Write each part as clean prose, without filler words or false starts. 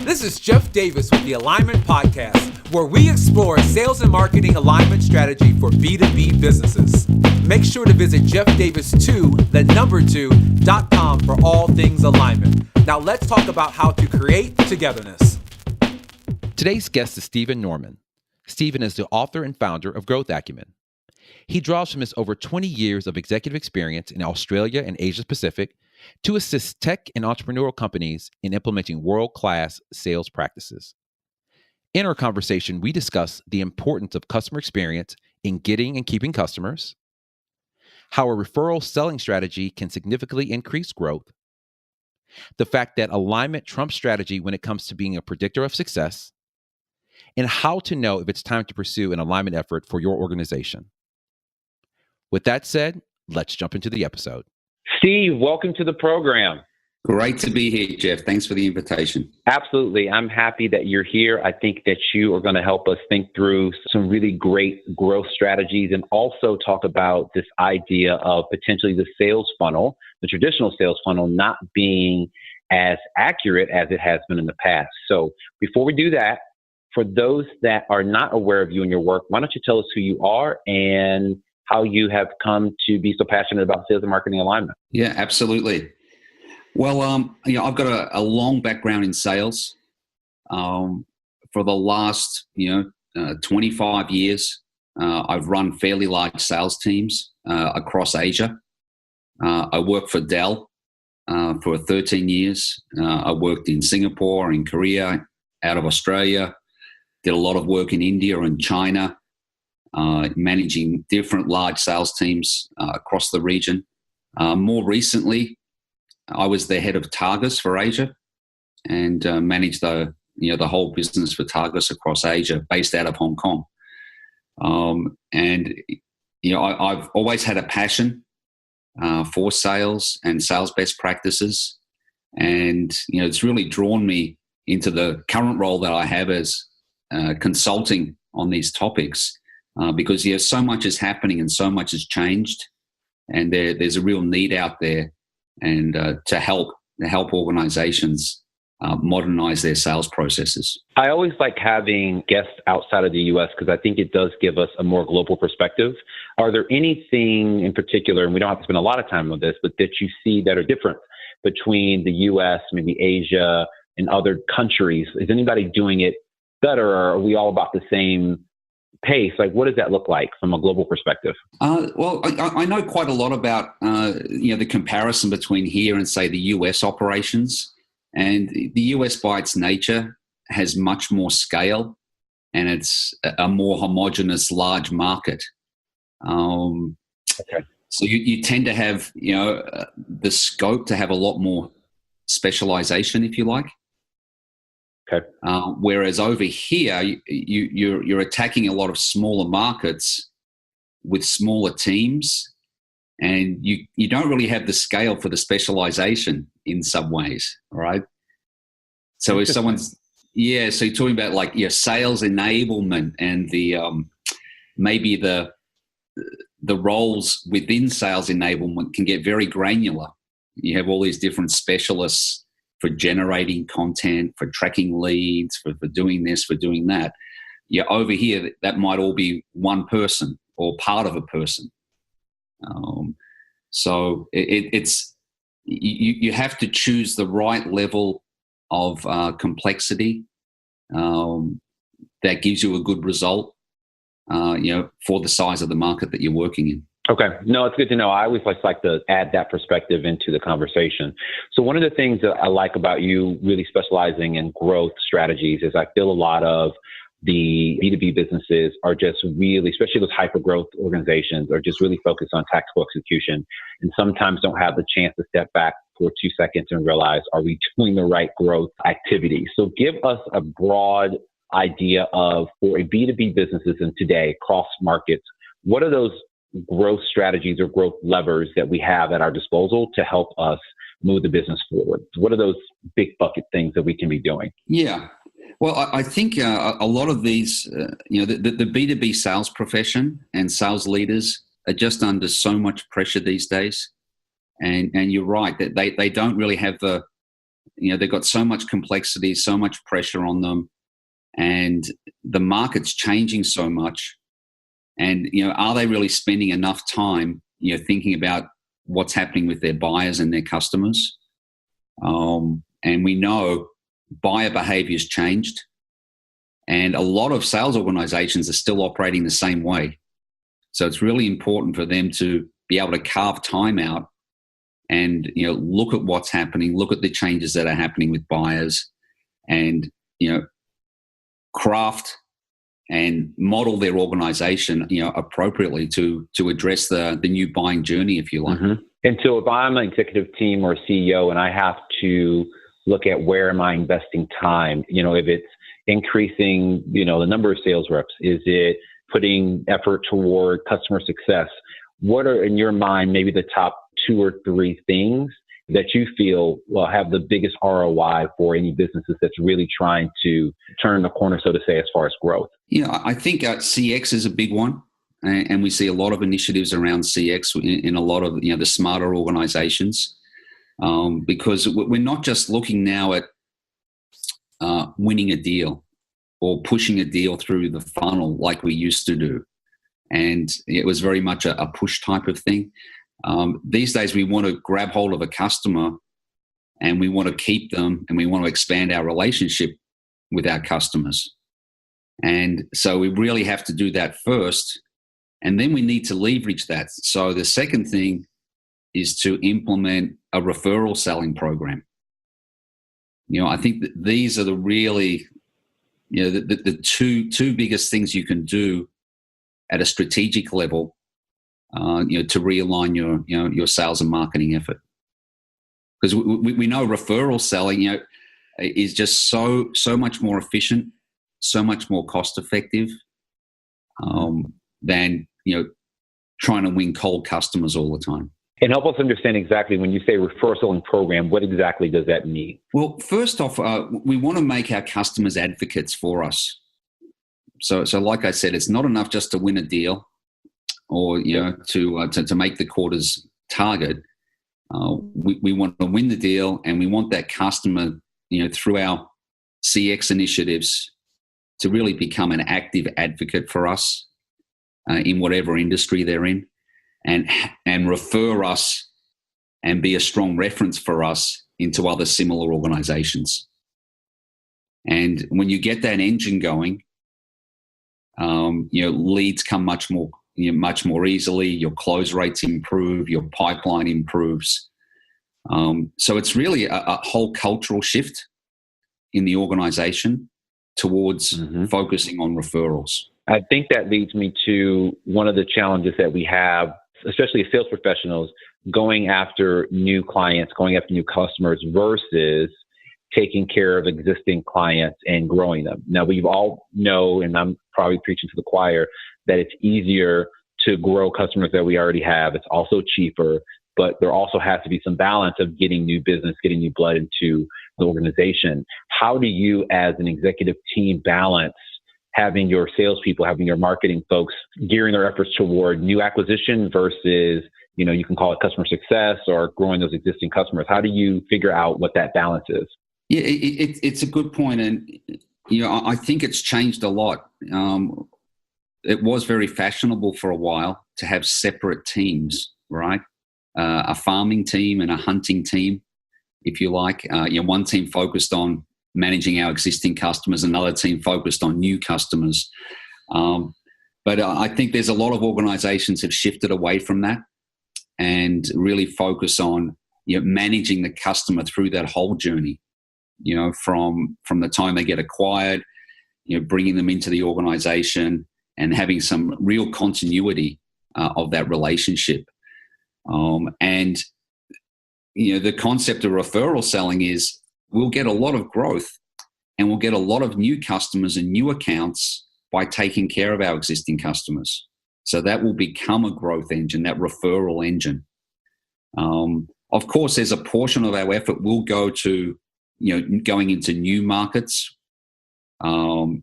This is Jeff Davis with the Alignment Podcast, where we explore sales and marketing alignment strategy for B2B businesses. Make sure to visit jeffdavis2.com for all things alignment. Now let's talk about how to create togetherness. Today's guest is Stephen Norman. Stephen is the author and founder of Growth Acumen. He draws from his over 20 years of executive experience in Australia and Asia Pacific to assist tech and entrepreneurial companies in implementing world-class sales practices. In our conversation, we discuss the importance of customer experience in getting and keeping customers, how a referral selling strategy can significantly increase growth, the fact that alignment trumps strategy when it comes to being a predictor of success, and how to know if it's time to pursue an alignment effort for your organization. With that said, let's jump into the episode. Steve, welcome to the program. Great to be here, Jeff. Thanks for the invitation. Absolutely. I'm happy that you're here. I think that you are going to help us think through some really great growth strategies and also talk about this idea of potentially the sales funnel, the traditional sales funnel, not being as accurate as it has been in the past. So before we do that, for those that are not aware of you and your work, why don't you tell us who you are and how you have come to be so passionate about sales and marketing alignment? Yeah, absolutely. Well, I've got a long background in sales. For the last, 25 years, I've run fairly large sales teams across Asia. I worked for Dell for 13 years. I worked in Singapore, in Korea, out of Australia. Did a lot of work in India and China. Managing different large sales teams across the region. More recently, I was the head of Targus for Asia and managed the whole business for Targus across Asia, based out of Hong Kong. I've always had a passion for sales and sales best practices, and it's really drawn me into the current role that I have as consulting on these topics. Because so much is happening and so much has changed, and there's a real need out there, and to help organizations modernize their sales processes. I always like having guests outside of the U.S. because I think it does give us a more global perspective. Are there anything in particular, and we don't have to spend a lot of time on this, but that you see that are different between the U.S., maybe Asia, and other countries? Is anybody doing it better, or are we all about the same pace? Like, what does that look like from a global perspective? Well, I know quite a lot about the comparison between here and, say, the US operations. And the US, by its nature, has much more scale, and it's a more homogenous, large market. Okay. So you tend to have the scope to have a lot more specialization, if you like. Okay. Whereas over here, you're attacking a lot of smaller markets with smaller teams, and you don't really have the scale for the specialization in some ways, right? So if someone's so you're talking about like your sales enablement and the maybe the roles within sales enablement can get very granular. You have all these different specialists for generating content, for tracking leads, for doing this, for doing that. Over here, that might all be one person or part of a person. So it's you have to choose the right level of complexity that gives you a good result, for the size of the market that you're working in. Okay. No, it's good to know. I always like to add that perspective into the conversation. So one of the things that I like about you really specializing in growth strategies is I feel a lot of the B2B businesses are just really, especially those hyper growth organizations, are just really focused on tactical execution and sometimes don't have the chance to step back for 2 seconds and realize, are we doing the right growth activity? So give us a broad idea of, for a B2B businesses in today, cross markets, what are those growth strategies or growth levers that we have at our disposal to help us move the business forward? What are those big bucket things that we can be doing? Yeah. Well, I think a lot of these, the B2B sales profession and sales leaders are just under so much pressure these days. And you're right that they don't really have the they've got so much complexity, so much pressure on them, and the market's changing so much. And, are they really spending enough time, thinking about what's happening with their buyers and their customers? And we know buyer behavior's changed, and a lot of sales organizations are still operating the same way. So it's really important for them to be able to carve time out and, look at what's happening, look at the changes that are happening with buyers, and, craft and model their organization, appropriately to address the new buying journey, if you like. Mm-hmm. And so if I'm an executive team or CEO and I have to look at where am I investing time, if it's increasing, the number of sales reps, is it putting effort toward customer success? What are, in your mind, maybe the top 2 or 3 things that you feel will have the biggest ROI for any businesses that's really trying to turn the corner, so to say, as far as growth? I think CX is a big one. And we see a lot of initiatives around CX in a lot of the smarter organizations, because we're not just looking now at winning a deal or pushing a deal through the funnel like we used to do. And it was very much a push type of thing. These days, we want to grab hold of a customer and we want to keep them, and we want to expand our relationship with our customers. And so we really have to do that first. And then we need to leverage that. So the second thing is to implement a referral selling program. I think that these are the really, the two biggest things you can do at a strategic level, to realign your sales and marketing effort. Because we know referral selling, is just so much more efficient, so much more cost effective, than trying to win cold customers all the time. And help us understand exactly, when you say referral selling program, what exactly does that mean? Well, first off, we want to make our customers advocates for us. So like I said, it's not enough just to win a deal or to make the quarter's target. We want to win the deal, and we want that customer, through our CX initiatives, to really become an active advocate for us in whatever industry they're in, and refer us and be a strong reference for us into other similar organizations. And when you get that engine going, leads come much more easily. Your close rates improve. Your pipeline improves. So it's really a whole cultural shift in the organization towards focusing on referrals. I think that leads me to one of the challenges that we have, especially as sales professionals, going after new clients, going after new customers versus taking care of existing clients and growing them. Now, we all know, and I'm probably preaching to the choir, that it's easier to grow customers that we already have. It's also cheaper, but there also has to be some balance of getting new business, getting new blood into the organization. How do you, as an executive team, balance having your salespeople, having your marketing folks gearing their efforts toward new acquisition versus, you can call it customer success or growing those existing customers? How do you figure out what that balance is? Yeah, it's a good point. And, I think it's changed a lot. It was very fashionable for a while to have separate teams, right? A farming team and a hunting team, if you like. One team focused on managing our existing customers, another team focused on new customers. But I think there's a lot of organizations have shifted away from that and really focus on managing the customer through that whole journey, from the time they get acquired, bringing them into the organization and having some real continuity of that relationship. And the concept of referral selling is we'll get a lot of growth and we'll get a lot of new customers and new accounts by taking care of our existing customers. So that will become a growth engine, that referral engine. Of course, there's a portion of our effort will go to, going into new markets, going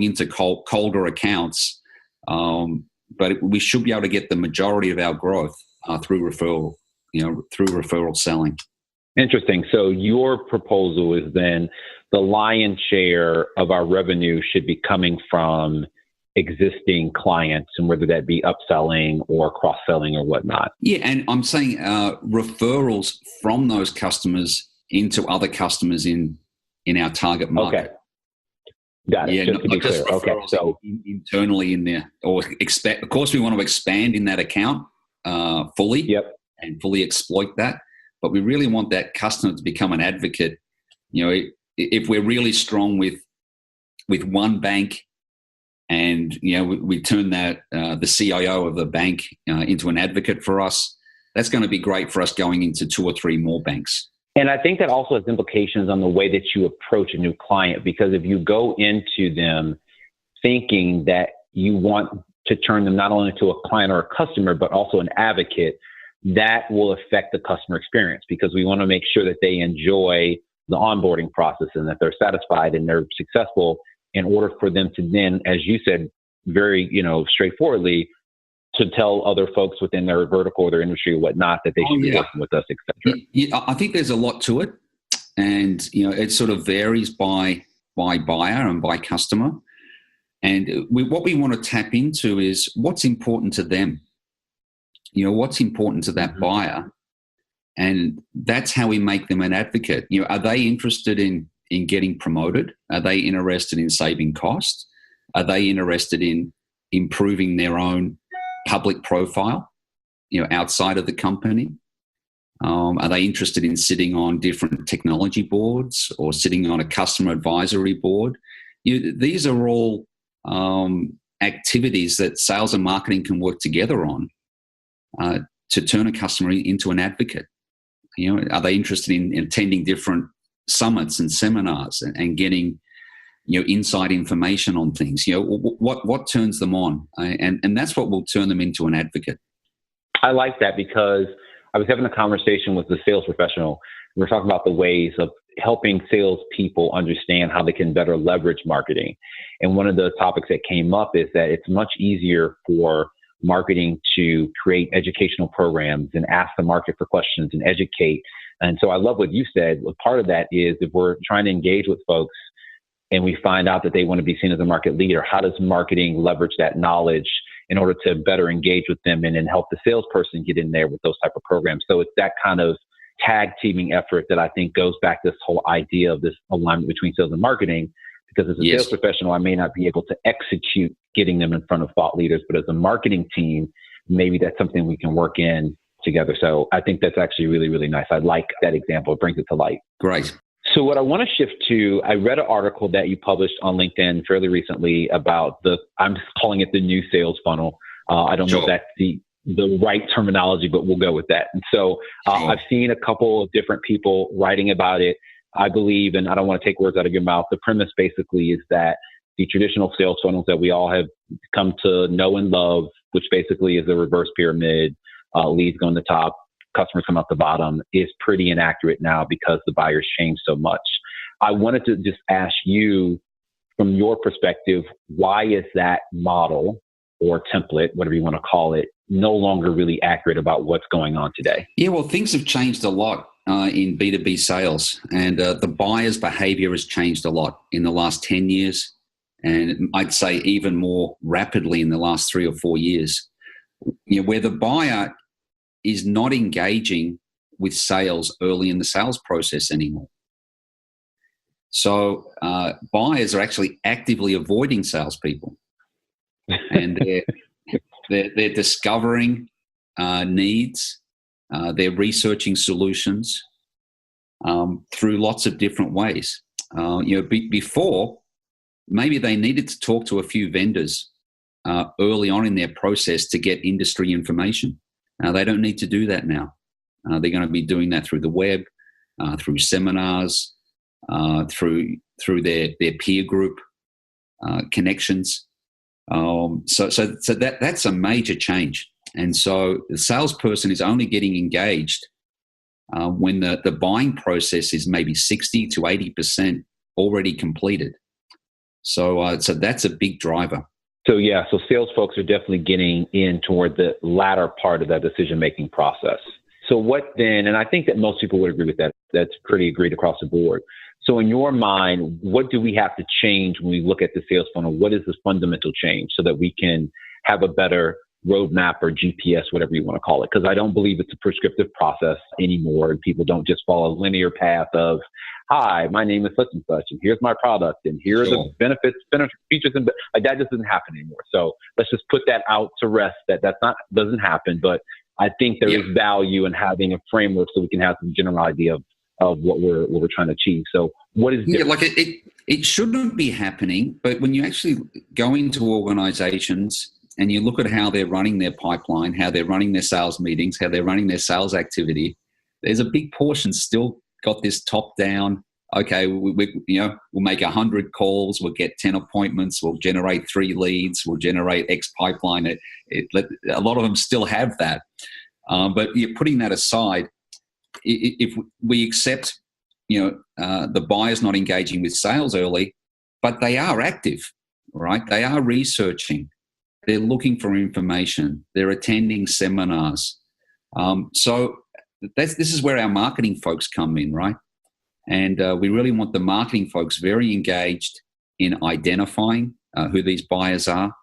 into colder accounts. But we should be able to get the majority of our growth through referral selling. Interesting. So your proposal is then the lion's share of our revenue should be coming from existing clients, and whether that be upselling or cross-selling or whatnot. Yeah, and I'm saying referrals from those customers into other customers in our target market. Okay. Got it. Yeah, Just to be clear. Okay. So internally in there, or expect. Of course, we want to expand in that account fully. Yep. And fully exploit that. But we really want that customer to become an advocate. You know, if we're really strong with one bank, and you know we turn that the CIO of the bank into an advocate for us, that's going to be great for us going into 2 or 3 more banks. And I think that also has implications on the way that you approach a new client, because if you go into them thinking that you want to turn them not only into a client or a customer, but also an advocate, that will affect the customer experience, because we want to make sure that they enjoy the onboarding process and that they're satisfied and they're successful, in order for them to then, as you said, very, straightforwardly, to tell other folks within their vertical or their industry or whatnot that they should be working with us, etc. Yeah, I think there's a lot to it, and it sort of varies by buyer and by customer. And what we want to tap into is what's important to them. What's important to that buyer, and that's how we make them an advocate. Are they interested in getting promoted? Are they interested in saving costs? Are they interested in improving their own public profile, outside of the company? Are they interested in sitting on different technology boards or sitting on a customer advisory board? These are all activities that sales and marketing can work together on to turn a customer into an advocate. Are they interested in attending different summits and seminars and getting inside information on things? What turns them on, and that's what will turn them into an advocate. I like that, because I was having a conversation with a sales professional. We were talking about the ways of helping salespeople understand how they can better leverage marketing. And one of the topics that came up is that it's much easier for marketing to create educational programs and ask the market for questions and educate. And so I love what you said. Part of that is, if we're trying to engage with folks and we find out that they want to be seen as a market leader, how does marketing leverage that knowledge in order to better engage with them and then help the salesperson get in there with those type of programs? So it's that kind of tag teaming effort that I think goes back to this whole idea of this alignment between sales and marketing. Because as a sales professional, I may not be able to execute getting them in front of thought leaders, but as a marketing team, maybe that's something we can work in together. So I think that's actually really, really nice. I like that example. It brings it to light. Great. So what I want to shift to, I read an article that you published on LinkedIn fairly recently about I'm just calling it the new sales funnel. I don't know if that's the right terminology, but we'll go with that. And so I've seen a couple of different people writing about it. I believe, and I don't want to take words out of your mouth, the premise basically is that the traditional sales funnels that we all have come to know and love, which basically is a reverse pyramid, leads go on the top, customers come out the bottom, is pretty inaccurate now because the buyers change so much. I wanted to just ask you, from your perspective, why is that model or template, whatever you want to call it, no longer really accurate about what's going on today? Yeah, well, things have changed a lot in B2B sales, and the buyer's behavior has changed a lot in the last 10 years, and I'd say even more rapidly in the last 3 or 4 years, where the buyer is not engaging with sales early in the sales process anymore. So buyers are actually actively avoiding salespeople, and they're discovering needs. They're researching solutions through lots of different ways. Before, maybe they needed to talk to a few vendors early on in their process to get industry information. They don't need to do that now. They're going to be doing that through the web, through seminars, through their peer group connections. So that's a major change. And so the salesperson is only getting engaged when the buying process is maybe 60 to 80% already completed. So that's a big driver. So sales folks are definitely getting in toward the latter part of that decision-making process. So what then, and I think that most people would agree with that. That's pretty agreed across the board. So in your mind, what do we have to change when we look at the sales funnel? What is this fundamental change so that we can have a better roadmap or GPS, whatever you want to call it? Because I don't believe it's a prescriptive process anymore. And people don't just follow a linear path of, hi, my name is such and such, and here's my product, and here are the benefits, features, and like that just doesn't happen anymore. So let's just put that out to rest. Doesn't happen. But I think there is value in having a framework so we can have some general idea of what we're trying to achieve. So what is different? Like it shouldn't be happening, but when you actually go into organizations and you look at how they're running their pipeline, how they're running their sales meetings, how they're running their sales activity, there's a big portion still got this top down. Okay, we'll make 100 calls, we'll get 10 appointments, we'll generate 3 leads, we'll generate X pipeline. A lot of them still have that. But you're putting that aside, if we accept, the buyer's not engaging with sales early, but they are active, right? They are researching. They're looking for information. They're attending seminars. So this is where our marketing folks come in, right? And we really want the marketing folks very engaged in identifying who these buyers are,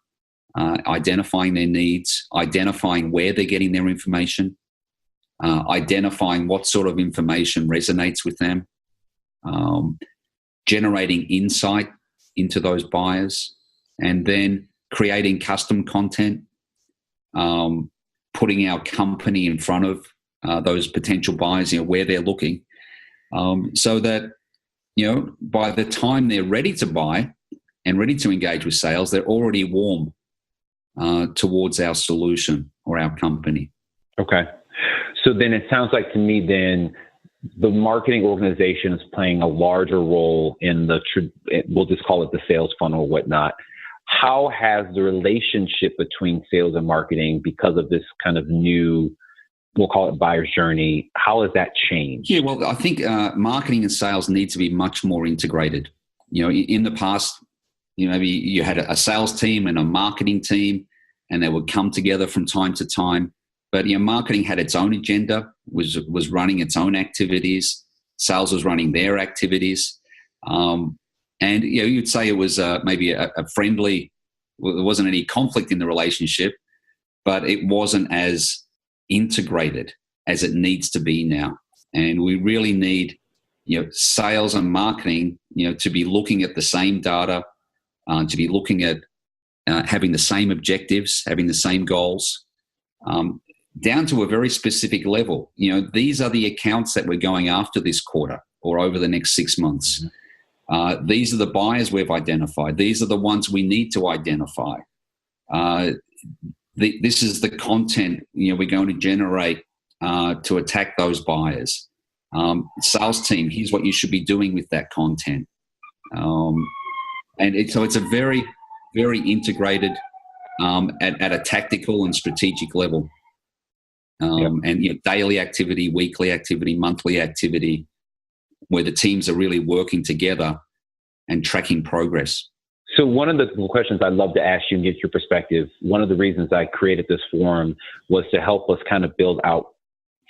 identifying their needs, identifying where they're getting their information, identifying what sort of information resonates with them, generating insight into those buyers, and then creating custom content, putting our company in front of those potential buyers, where they're looking, so that, by the time they're ready to buy and ready to engage with sales, they're already warm towards our solution or our company. Okay. So then it sounds like to me then the marketing organization is playing a larger role in we'll just call it the sales funnel or whatnot. How has the relationship between sales and marketing, because of this kind of new, we'll call it buyer's journey, how has that changed? Yeah, well, I think marketing and sales need to be much more integrated. In the past, maybe you had a sales team and a marketing team, and they would come together from time to time. But marketing had its own agenda, was running its own activities. Sales was running their activities. And you'd say it was maybe a friendly. There wasn't any conflict in the relationship, but it wasn't as integrated as it needs to be now. And we really need, sales and marketing, to be looking at the same data, to be looking at having the same objectives, having the same goals, down to a very specific level. These are the accounts that we're going after this quarter or over the next 6 months. These are the buyers we've identified. These are the ones we need to identify. This is the content we're going to generate to attack those buyers. Sales team, here's what you should be doing with that content. So it's a very, very integrated at a tactical and strategic level. And daily activity, weekly activity, monthly activity, where the teams are really working together and tracking progress. So one of the questions I'd love to ask you and get your perspective, one of the reasons I created this forum was to help us kind of build out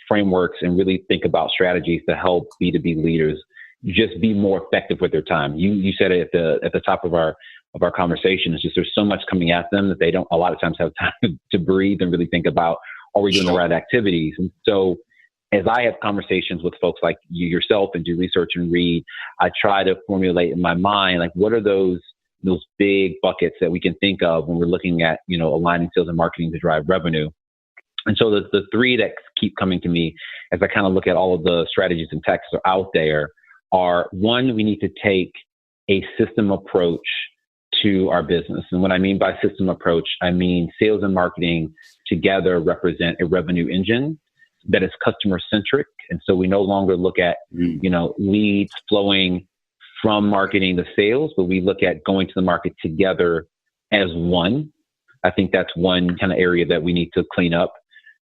frameworks and really think about strategies to help B2B leaders just be more effective with their time. You said it at the top of our conversation. It's just there's so much coming at them that they don't a lot of times have time to breathe and really think about, are we doing the right activities? And so as I have conversations with folks like you yourself and do research and read, I try to formulate in my mind, like, what are those big buckets that we can think of when we're looking at, aligning sales and marketing to drive revenue. And so the 3 that keep coming to me as I kind of look at all of the strategies and texts that are out there are, 1, we need to take a system approach to our business. And what I mean by system approach, I mean sales and marketing together represent a revenue engine that is customer centric. And so we no longer look at, leads flowing from marketing to sales, but we look at going to the market together as one. I think that's one kind of area that we need to clean up.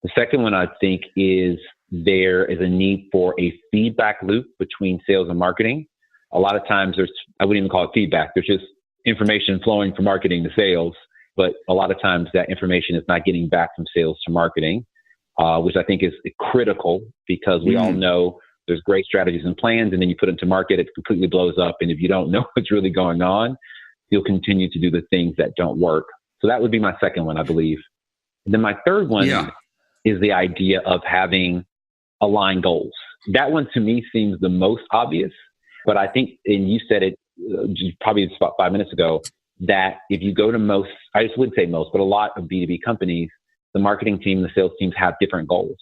The second one, I think, is there is a need for a feedback loop between sales and marketing. A lot of times I wouldn't even call it feedback. There's just information flowing from marketing to sales, but a lot of times that information is not getting back from sales to marketing. which I think is critical because we all know there's great strategies and plans, and then you put it into market, it completely blows up. And if you don't know what's really going on, you'll continue to do the things that don't work. So that would be my second one, I believe. And then my third one is the idea of having aligned goals. That one to me seems the most obvious, but I think, and you said it probably just about 5 minutes ago, that if you go to most, I just wouldn't say most, but a lot of B2B companies, the marketing team, the sales teams have different goals.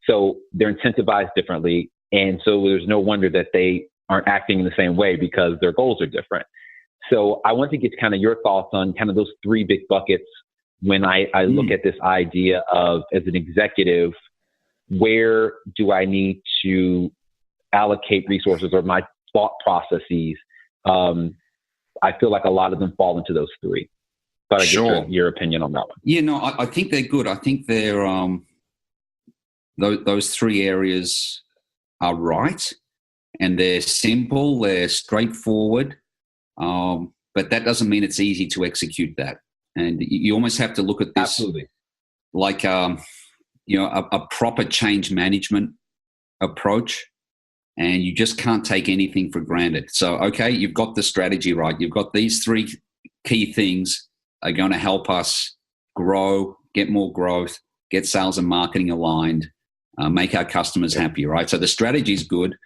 So they're incentivized differently. And so there's no wonder that they aren't acting in the same way because their goals are different. So I want to get kind of your thoughts on kind of those three big buckets when I look at this idea of, as an executive, where do I need to allocate resources or my thought processes? I feel like a lot of them fall into those three. But I get your opinion on that one. Yeah, no, I think they're good. I think they're those three areas are right, and they're simple, they're straightforward, but that doesn't mean it's easy to execute that. And you almost have to look at this like a proper change management approach, and you just can't take anything for granted. So, okay, you've got the strategy right. You've got these three key things are going to help us grow, get more growth, get sales and marketing aligned, make our customers happy, right? So the strategy is good.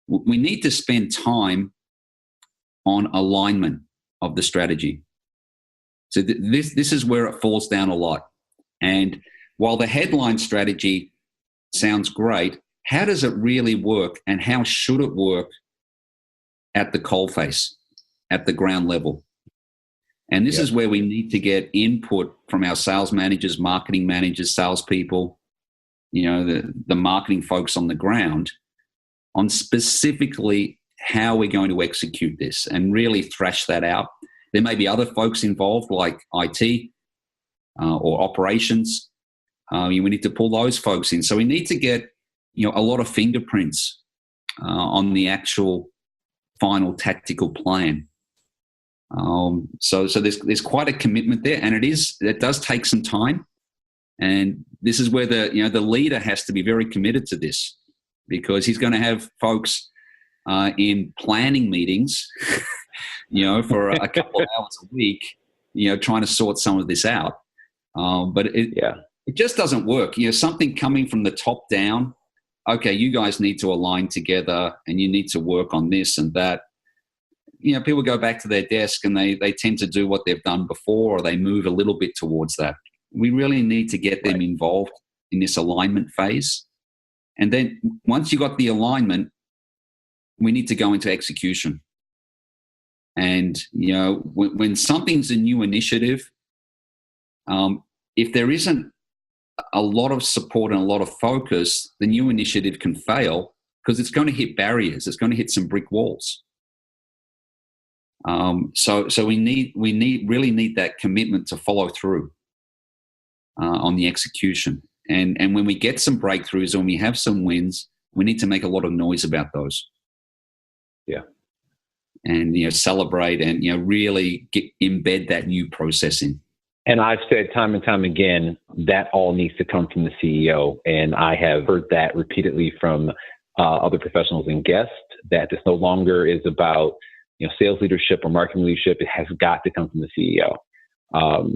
We need to spend time on alignment of the strategy. So this is where it falls down a lot. And while the headline strategy sounds great, how does it really work, and how should it work at the coalface, at the ground level? And this is where we need to get input from our sales managers, marketing managers, salespeople, the marketing folks on the ground on specifically how we're going to execute this and really thrash that out. There may be other folks involved like IT or operations. We need to pull those folks in. So we need to get a lot of fingerprints on the actual final tactical plan. So there's quite a commitment there, and it does take some time. And this is where the leader has to be very committed to this, because he's going to have folks in planning meetings, for a couple of hours a week, trying to sort some of this out. But it just doesn't work. Something coming from the top down. Okay, you guys need to align together, and you need to work on this and that. People go back to their desk and they tend to do what they've done before, or they move a little bit towards that. We really need to get them involved in this alignment phase. And then once you got the alignment, we need to go into execution. And, when something's a new initiative, if there isn't a lot of support and a lot of focus, the new initiative can fail because it's going to hit barriers. It's going to hit some brick walls. So we really need that commitment to follow through on the execution. And when we get some breakthroughs, or when we have some wins, we need to make a lot of noise about those. Yeah. And celebrate and really embed that new process in. And I've said time and time again that all needs to come from the CEO, and I have heard that repeatedly from other professionals and guests, that this no longer is about sales leadership or marketing leadership. It has got to come from the CEO.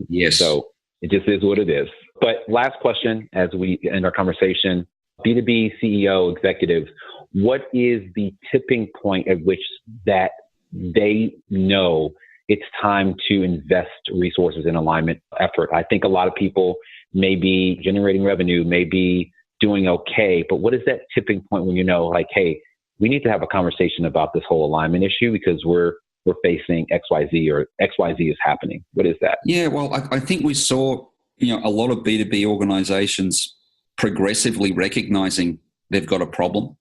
Yes. So it just is what it is. But last question as we end our conversation: B2B CEO executives, what is the tipping point at which that they know it's time to invest resources in alignment effort? I think a lot of people may be generating revenue, may be doing okay, but what is that tipping point when like, hey, we need to have a conversation about this whole alignment issue because we're facing XYZ, or XYZ is happening? What is that? Yeah, well, I think we saw, a lot of B2B organizations progressively recognizing they've got a problem.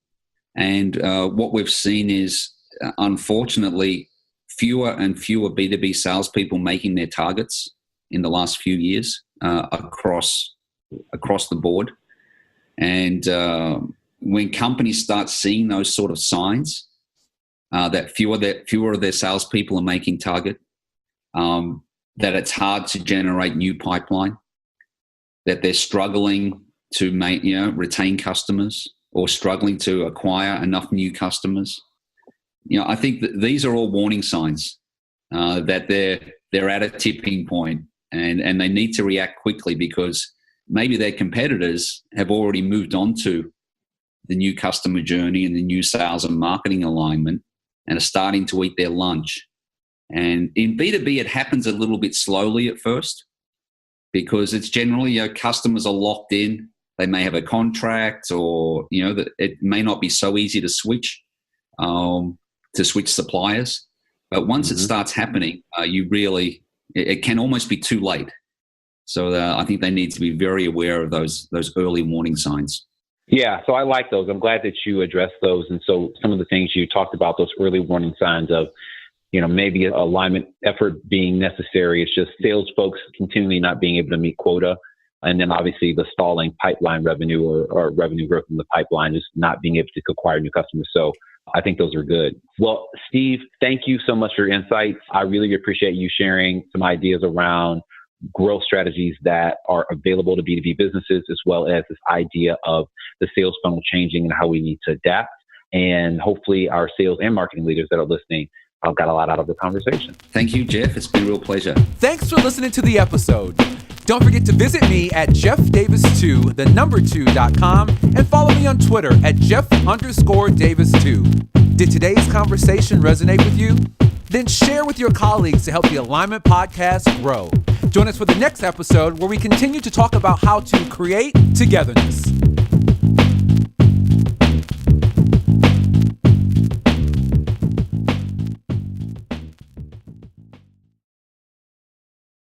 And what we've seen is, unfortunately, fewer and fewer B2B salespeople making their targets in the last few years across the board. And when companies start seeing those sort of signs, that fewer of their salespeople are making target, that it's hard to generate new pipeline, that they're struggling to retain customers or struggling to acquire enough new customers. I think that these are all warning signs that they're at a tipping point, and they need to react quickly, because maybe their competitors have already moved on to the new customer journey and the new sales and marketing alignment and are starting to eat their lunch. And in B2B, it happens a little bit slowly at first, because it's generally customers are locked in. They may have a contract, or that it may not be so easy to switch suppliers. But once it starts happening, it can almost be too late. So I think they need to be very aware of those early warning signs. Yeah, so I like those. I'm glad that you addressed those. And so some of the things you talked about, those early warning signs of, maybe an alignment effort being necessary. It's just sales folks continually not being able to meet quota. And then obviously the stalling pipeline revenue or revenue growth in the pipeline, just not being able to acquire new customers. So I think those are good. Well, Steve, thank you so much for your insights. I really appreciate you sharing some ideas around growth strategies that are available to B2B businesses, as well as this idea of the sales funnel changing and how we need to adapt. And hopefully our sales and marketing leaders that are listening got a lot out of the conversation. Thank you, Jeff. It's been a real pleasure. Thanks for listening to the episode. Don't forget to visit me at jeffdavis2.com and follow me on Twitter at Jeff_Davis2. Did today's conversation resonate with you? Then share with your colleagues to help the Alignment Podcast grow. Join us for the next episode, where we continue to talk about how to create togetherness.